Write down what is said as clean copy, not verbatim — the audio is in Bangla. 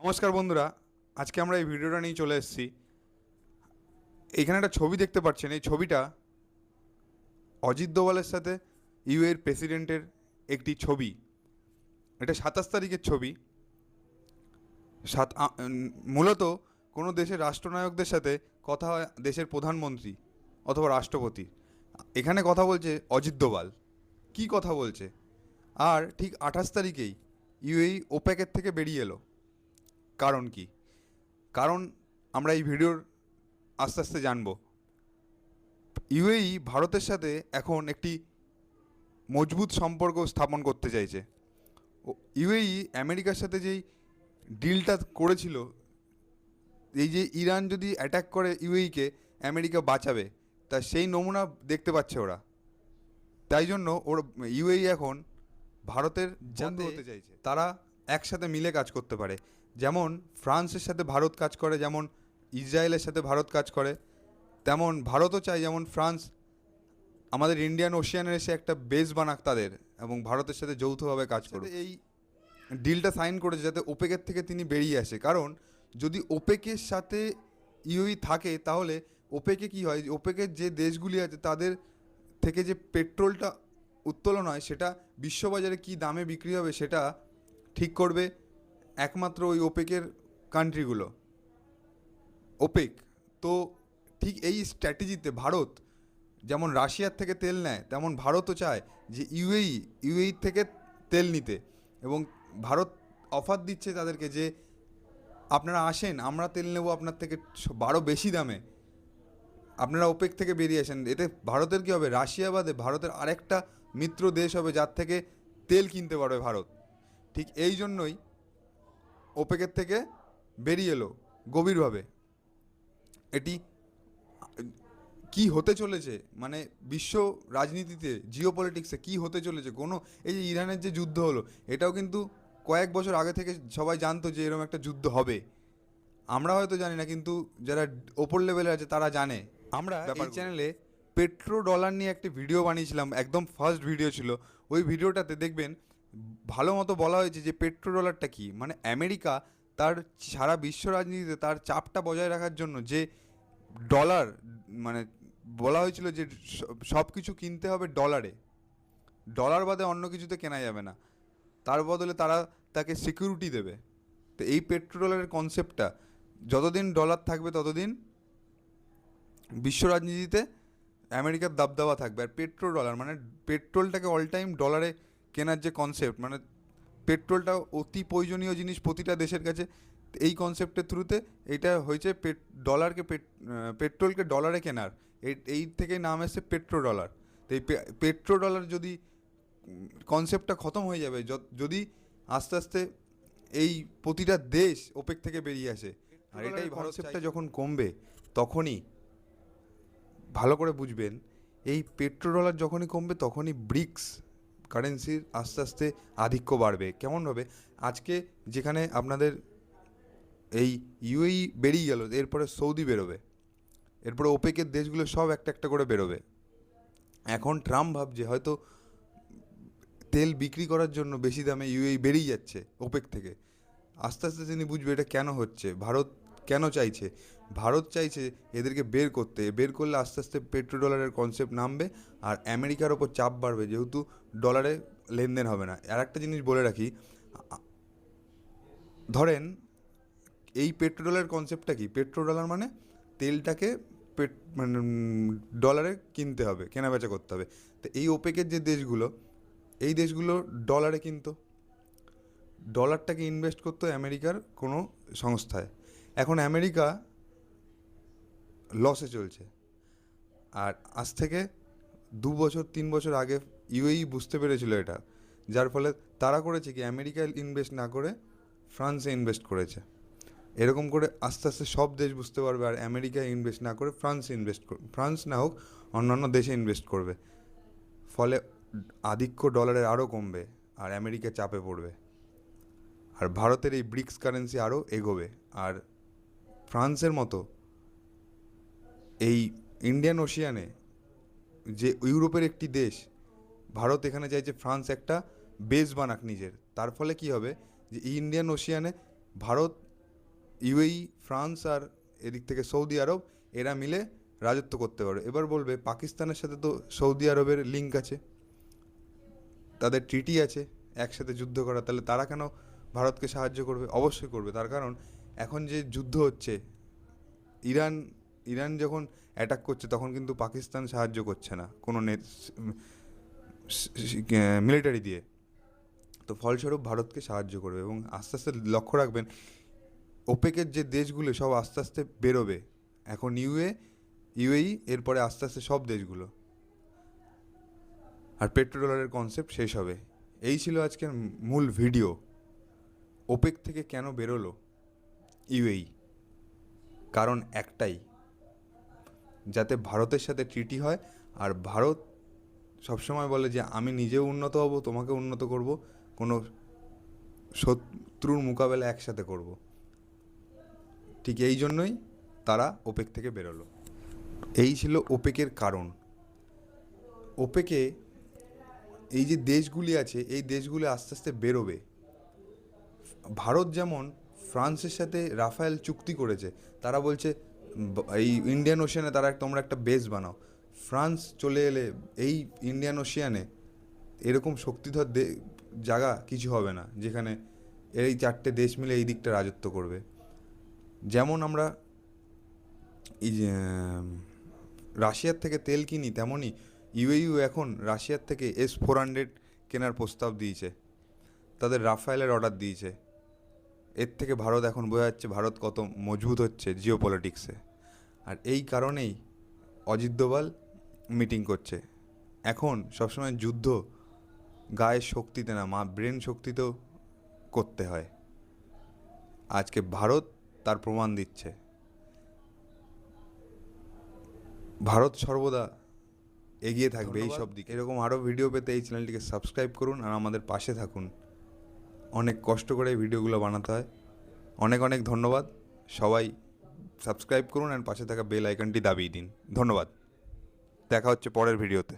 নমস্কার বন্ধুরা, আজকে আমরা এই ভিডিওটা নিয়ে চলে এসেছি। এখানে একটা ছবি দেখতে পাচ্ছেন। এই ছবিটা অজিত দোভালের সাথে এর প্রেসিডেন্টের একটি ছবি। এটা 27 তারিখের ছবি। মূলত কোনো দেশের রাষ্ট্রনায়কদের সাথে কথা হয় দেশের প্রধানমন্ত্রী অথবা রাষ্ট্রপতি। এখানে কথা বলছে অজিত দোভাল। কী কথা বলছে? আর ঠিক 28 তারিখেই ওপেকের থেকে বেরিয়ে এলো। কারণ কি? কারণ আমরা এই ভিডিওর আস্তে আস্তে জানবো। ভারতের সাথে এখন একটি মজবুত সম্পর্ক স্থাপন করতে চাইছে। আমেরিকার সাথে যেই ডিলটা করেছিল, এই যে ইরান যদি অ্যাটাক করে কে আমেরিকা বাঁচাবে, তা সেই নমুনা দেখতে পাচ্ছে ওরা। তাই জন্য ওরা এখন ভারতের বন্ধু হতে চাইছে। তারা একসাথে মিলে কাজ করতে পারে। যেমন ফ্রান্সের সাথে ভারত কাজ করে, যেমন ইসরায়েলের সাথে ভারত কাজ করে, তেমন ভারতও চায় যেমন ফ্রান্স আমাদের ইন্ডিয়ান ওশিয়ানের এসে একটা বেস বানাক তাদের, এবং ভারতের সাথে যৌথভাবে কাজ করবে। এই ডিলটা সাইন করেছে যাতে ওপেকের থেকে তিনি বেরিয়ে আসে। কারণ যদি ওপেকের সাথে থাকে, তাহলে ওপেকে কি হয়, ওপেকের যে দেশগুলি আছে তাদের থেকে যে পেট্রোলটা উত্তোলন হয়, সেটা বিশ্ববাজারে কী দামে বিক্রি হবে সেটা ঠিক করবে একমাত্র ওই ওপেকের কান্ট্রিগুলো, ওপেক। তো ঠিক এই স্ট্র্যাটেজিতে ভারত যেমন রাশিয়ার থেকে তেল নেয়, তেমন ভারতও চায় যে ইউএই থেকে তেল নিতে। এবং ভারত অফার দিচ্ছে তাদেরকে যে আপনারা আসেন, আমরা তেল নেব আপনার থেকে বারো বেশি দামে, আপনারা ওপেক থেকে বেরিয়ে আসেন। এতে ভারতের কী হবে? রাশিয়া বাদে ভারতের আরেকটা মিত্র দেশ হবে যার থেকে তেল কিনতে পারবে ভারত। ঠিক এই জন্যই ওপেকের থেকে বেরিয়ে এলো গভীরভাবে। এটি কি হতে চলেছে, মানে বিশ্ব রাজনীতিতে, জিও পলিটিক্সে কী হতে চলেছে, কোনো এই যে ইরানের যে যুদ্ধ হলো, এটাও কিন্তু কয়েক বছর আগে থেকে সবাই জানতো যে এরকম একটা যুদ্ধ হবে। আমরা হয়তো জানি না, কিন্তু যারা ওপর লেভেলে আছে তারা জানে। আমরা এই চ্যানেলে পেট্রো ডলার নিয়ে একটি ভিডিও বানিয়েছিলাম, একদম ফার্স্ট ভিডিও ছিল। ওই ভিডিওটাতে দেখবেন ভালো মতো বলা হয়েছে যে পেট্রো ডলারটা কী। মানে আমেরিকা তার সারা বিশ্ব রাজনীতিতে তার চাপটা বজায় রাখার জন্য যে ডলার, মানে বলা হয়েছিল যে সব কিছু কিনতে হবে ডলারে, ডলার বাদে অন্য কিছুতে কেনা যাবে না, তার বদলে তারা তাকে সিকিউরিটি দেবে। তো এই পেট্রো ডলারের কনসেপ্টটা, যতদিন ডলার থাকবে ততদিন বিশ্ব রাজনীতিতে আমেরিকার দাবদাবা থাকবে। আর পেট্রো ডলার মানে পেট্রোলটাকে অল টাইম ডলারে কেনার যে কনসেপ্ট, মানে পেট্রোলটা অতি প্রয়োজনীয় জিনিস প্রতিটা দেশের কাছে। এই কনসেপ্টের থ্রুতে এটা হয়েছে ডলারকে পেট্রোলকে ডলারে কেনার, এই থেকে নাম এসছে পেট্রো ডলার। তো এই পেট্রো ডলার যদি কনসেপ্টটা খতম হয়ে যাবে, যদি আস্তে আস্তে এই প্রতিটা দেশ ওপেক থেকে বেরিয়ে আসে। আর এটাই কনসেপ্টটা যখন কমবে, তখনই ভালো করে বুঝবেন, এই পেট্রো ডলার যখনই কমবে তখনই ব্রিক্স কারেন্সির আস্তে আস্তে আধিক্য বাড়বে। কেমনভাবে? আজকে যেখানে আপনাদের এই বেরিয়ে গেল, এরপরে সৌদি বেরোবে, এরপরে ওপেকের দেশগুলো সব একটা একটা করে বেরোবে। এখন ট্রাম্প ভাবছে হয়তো তেল বিক্রি করার জন্য বেশি দামে বেরিয়ে যাচ্ছে ওপেক থেকে। আস্তে আস্তে তিনি বুঝবে এটা কেন হচ্ছে, ভারত কেন চাইছে। ভারত চাইছে এদেরকে বের করতে, বের করলে আস্তে আস্তে পেট্রো ডলারের কনসেপ্ট নামবে আর আমেরিকার ওপর চাপ বাড়বে, যেহেতু ডলারে লেনদেন হবে না। আর একটা জিনিস বলে রাখি, ধরেন এই পেট্রো ডলারের কনসেপ্টটা কি? পেট্রো ডলার মানে তেলটাকে মানে ডলারে কিনতে হবে, কেনাবেচা করতে হবে। তো এই ওপেকের যে দেশগুলো, এই দেশগুলো ডলারে কিনতো, ডলারটাকে ইনভেস্ট করতো আমেরিকার কোনো সংস্থায়। এখন আমেরিকা লসে চলছে। আর আজ থেকে 2 বছর 3 বছর আগে বুঝতে পেরেছিল এটা, যার ফলে তারা করেছে কি, আমেরিকায় ইনভেস্ট না করে ফ্রান্সে ইনভেস্ট করেছে। এরকম করে আস্তে আস্তে সব দেশ বুঝতে পারবে, আর আমেরিকায় ইনভেস্ট না করে ফ্রান্সে ইনভেস্ট করবে, ফ্রান্স না হোক অন্যান্য দেশে ইনভেস্ট করবে। ফলে আধিক্য ডলারের আরও কমবে আর আমেরিকা চাপে পড়বে। আর ভারতের এই ব্রিক্স কারেন্সি আরও এগোবে। আর ফ্রান্সের মতো এই ইন্ডিয়ান ওশিয়ানে যে ইউরোপের একটি দেশ, ভারত এখানে চাইছে ফ্রান্স একটা বেস বানাক নিজের। তার ফলে কি হবে, যে ইন্ডিয়ান ওশিয়ানে ভারত ইউএই, ফ্রান্স আর এদিক থেকে সৌদি আরব এরা মিলে রাজত্ব করতে পারে। এবার বলবে পাকিস্তানের সাথে তো সৌদি আরবের লিঙ্ক আছে, তাদের ট্রিটি আছে একসাথে যুদ্ধ করা, তাহলে তারা কেন ভারতকে সাহায্য করবে? অবশ্যই করবে। তার কারণ এখন যে যুদ্ধ হচ্ছে, ইরান ইরান যখন অ্যাটাক করছে তখন কিন্তু পাকিস্তান সাহায্য করছে না কোনো মিলিটারি দিয়ে, তো ফলস্বরূপ ভারতকে সাহায্য করবে। এবং আস্তে আস্তে লক্ষ্য রাখবেন ওপেকের যে দেশগুলো সব আস্তে আস্তে বেরোবে। এখন ইউএই, এরপরে আস্তে আস্তে সব দেশগুলো, আর পেট্রোডলারের কনসেপ্ট শেষ হবে। এই ছিল আজকের মূল ভিডিও। ওপেক থেকে কেন বেরোলো ইউএই? কারণ একটাই, যাতে ভারতের সাথে ট্রিটি হয়, আর ভারত সবসময় বলে যে আমি নিজেও উন্নত হব, তোমাকে উন্নত করব, কোনো শত্রুর মোকাবেলা একসাথে করব। ঠিক এই জন্যই তারা ওপেক থেকে বেরোলো। এই ছিল ওপেকের কারণ। ওপেকে এই যে দেশগুলি আছে, এই দেশগুলি আস্তে আস্তে বেরোবে। ভারত যেমন ফ্রান্সের সাথে রাফায়েল চুক্তি করেছে, তারা বলছে এই ইন্ডিয়ান ওশিয়ানে তারা তোমরা একটা বেস বানাও। ফ্রান্স চলে এলে এই ইন্ডিয়ান ওশিয়ানে এরকম শক্তিধর জায়গা কিছু হবে না যেখানে এই চারটে দেশ মিলে এই দিকটা রাজত্ব করবে। যেমন আমরা এই যে রাশিয়ার থেকে তেল কিনি, তেমনই ইউএইউ এখন রাশিয়ার থেকে S-400 কেনার প্রস্তাব দিয়েছে, তাদের রাফায়েলের অর্ডার দিয়েছে। এর থেকে ভারত এখন বোঝা যাচ্ছে ভারত কত মজবুত হচ্ছে জিও পলিটিক্সে। আর এই কারণেই অজিত দোভাল মিটিং করছে। এখন সবসময় যুদ্ধ গায়ের শক্তিতে না, ব্রেন শক্তিতেও করতে হয়। আজকে ভারত তার প্রমাণ দিচ্ছে। ভারত সর্বদা এগিয়ে থাকবে এই সব দিকে। এরকম আরও ভিডিও পেতে এই চ্যানেলটিকে সাবস্ক্রাইব করুন আর আমাদের পাশে থাকুন। অনেক কষ্ট করে এই ভিডিওগুলো বানাতে হয়। অনেক অনেক ধন্যবাদ। সবাই সাবস্ক্রাইব করুন আর পাশে থাকা বেল আইকনটি দাবিয়ে দিন। ধন্যবাদ। দেখা হচ্ছে পরের ভিডিওতে।